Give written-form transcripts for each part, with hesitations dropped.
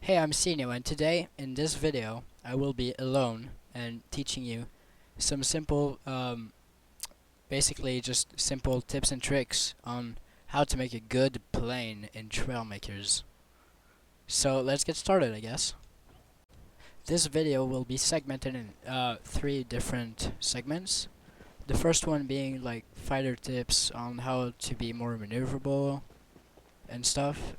Hey, I'm Sino, and today in this video I will be alone and teaching you some simple, basically just simple tips and tricks on how to make a good plane in Trailmakers. So let's get started, I guess. This video will be segmented in three different segments. The first one being like fighter tips on how to be more maneuverable and stuff.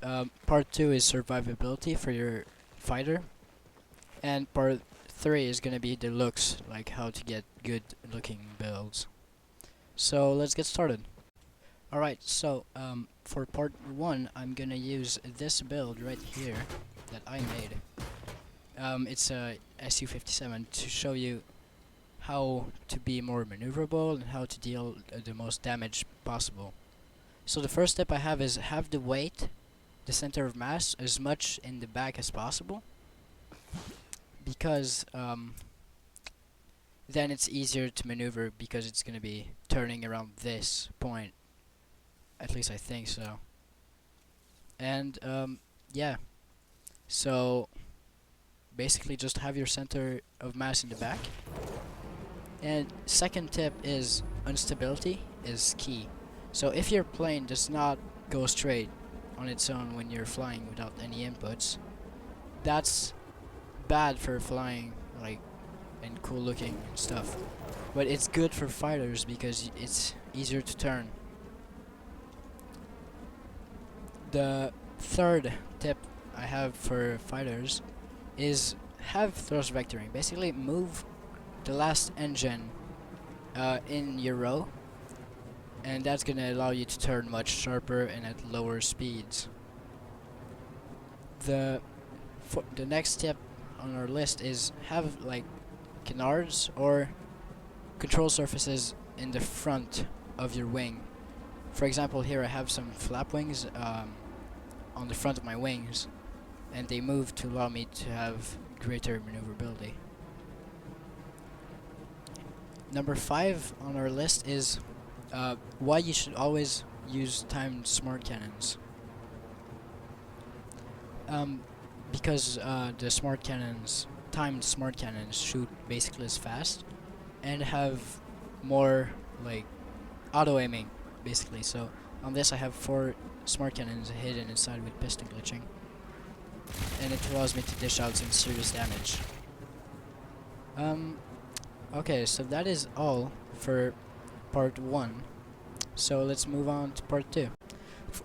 Part 2 is survivability for your fighter. And part 3 is gonna be the looks, like how to get good looking builds. So let's get started. Alright, so for part 1 I'm gonna use this build right here that I made. It's a SU-57 to show you how to be more maneuverable and how to deal the most damage possible. So the first step I have is have the weight, the center of mass, as much in the back as possible, because then it's easier to maneuver because it's gonna be turning around this point. At least I think so. And yeah, so basically just have your center of mass in the back. And second tip is instability is key. So if your plane does not go straight on its own when you're flying without any inputs, that's bad for flying like and cool looking and stuff, but it's good for fighters because it's easier to turn. The third tip I have for fighters is have thrust vectoring. Basically move the last engine in your row, and that's gonna allow you to turn much sharper and at lower speeds. The next tip on our list is have like canards or control surfaces in the front of your wing. For example, here I have some flap wings on the front of my wings, and they move to allow me to have greater maneuverability. Number 5 on our list is why you should always use timed smart cannons. Because the timed smart cannons shoot basically as fast and have more like auto aiming basically. So on this I have 4 smart cannons hidden inside with piston glitching, and it allows me to dish out some serious damage. Okay, so that is all for part 1. So let's move on to part 2.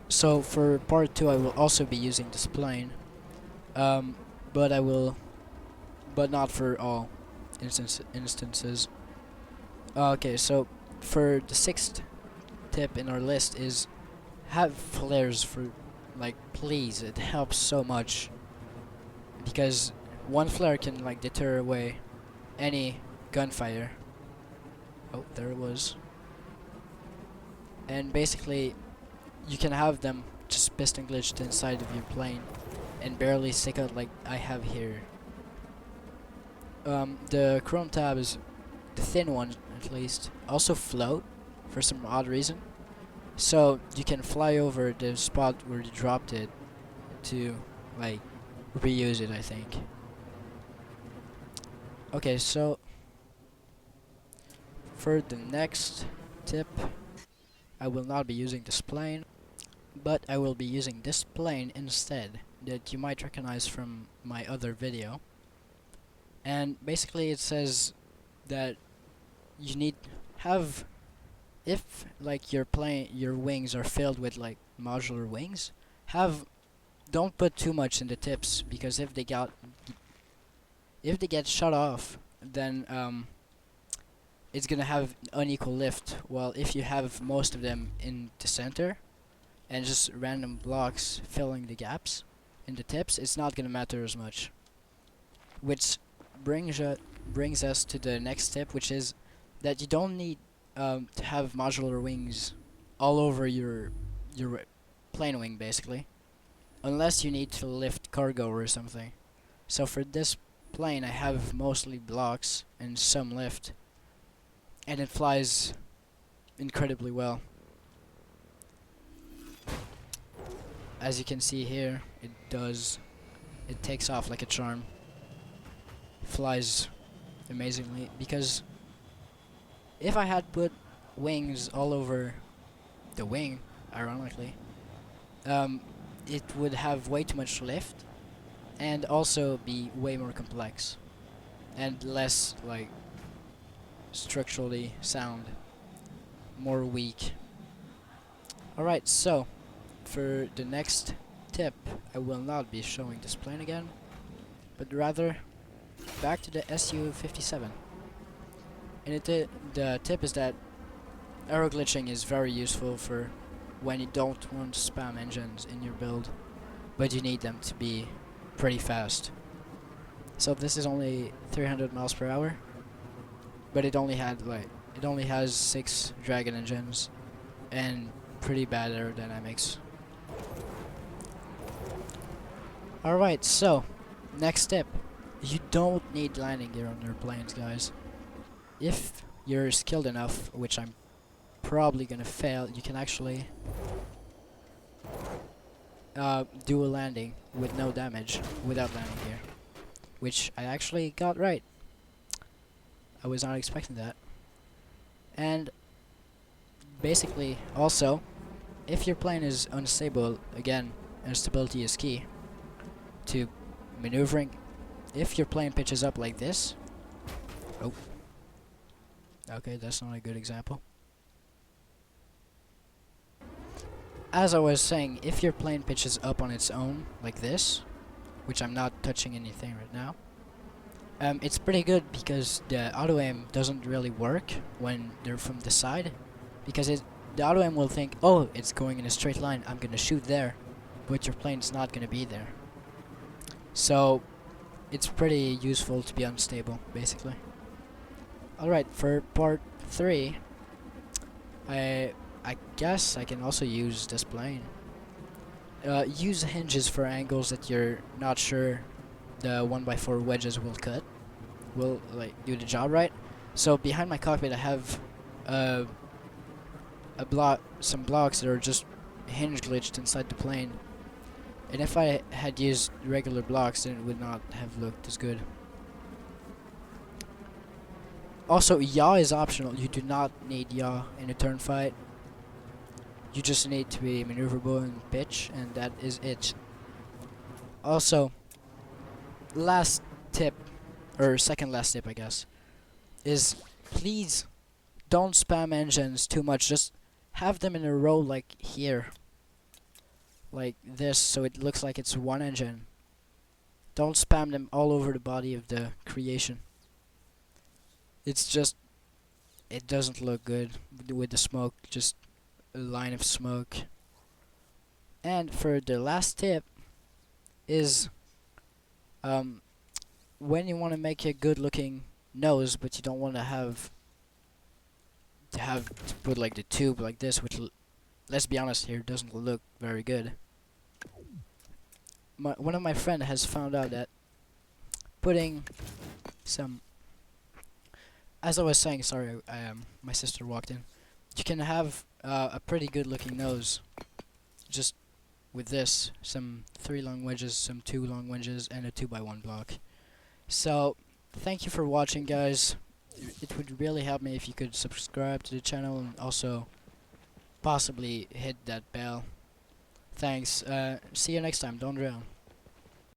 So for part 2 I will also be using this plane, but not for all instances. Okay, so for the 6th tip in our list is have flares for, like, please, it helps so much, because one flare can like deter away any gunfire. Oh, there it was. And basically you can have them just piston glitched inside of your plane and barely stick out like I have here. The chrome tabs, the thin ones at least, also float for some odd reason. So you can fly over the spot where you dropped it to like reuse it, I think. Okay, so for the next tip, I will not be using this plane, but I will be using this plane instead that you might recognize from my other video. And basically it says that you need have, if like your wings are filled with like modular wings, don't put too much in the tips, because if they get shut off, then it's gonna have unequal lift. While if you have most of them in the center and just random blocks filling the gaps in the tips, it's not gonna matter as much. Which brings us to the next tip, which is that you don't need to have modular wings all over your plane wing, basically, unless you need to lift cargo or something. So for this plane I have mostly blocks and some lift, and it flies incredibly well. As you can see here, it does. it takes off like a charm. Flies amazingly, because if I had put wings all over the wing, ironically, um, it would have way too much lift and also be way more complex and less like structurally sound, more weak. Alright, so for the next tip, I will not be showing this plane again, but rather back to the Su-57. And the tip is that aero glitching is very useful for when you don't want to spam engines in your build, but you need them to be pretty fast. So this is only 300 miles per hour, but it only has 6 Dragon engines and pretty bad aerodynamics. Alright, so next tip. You don't need landing gear on your planes, guys. If you're skilled enough, which I'm probably gonna fail, you can actually do a landing with no damage without landing gear, which I actually got right. I was not expecting that. And basically, also, if your plane is unstable, again, stability is key to maneuvering. If your plane pitches up like this, oh, okay, that's not a good example. As I was saying, if your plane pitches up on its own, like this, which I'm not touching anything right now, it's pretty good because the auto aim doesn't really work when they're from the side, because the auto aim will think, oh, it's going in a straight line, I'm gonna shoot there, but your plane's not gonna be there. So it's pretty useful to be unstable, basically. Alright, for part 3, I guess I can also use this plane. Use hinges for angles that you're not sure the 1x4 wedges will like do the job right. So behind my cockpit I have some blocks that are just hinge glitched inside the plane, and if I had used regular blocks then it would not have looked as good. Also, yaw is optional. You do not need yaw in a turn fight. You just need to be maneuverable and pitch, and that is it. Also, last tip, or second last tip I guess, is please don't spam engines too much. Just have them in a row like here. Like this, so it looks like it's one engine. Don't spam them all over the body of the creation. It's just, it doesn't look good with the smoke, just a line of smoke. And for the last tip is when you want to make a good looking nose but you don't want to have to put like the tube like this, which let's be honest here, doesn't look very good. One of my friends has found out that putting some, as I was saying, sorry, my sister walked in. You can have a pretty good looking nose just with this, some 3 long wedges, some 2 long wedges, and a 2x1 block. So thank you for watching, guys. It would really help me if you could subscribe to the channel and also possibly hit that bell. Thanks. See you next time. Don't drown.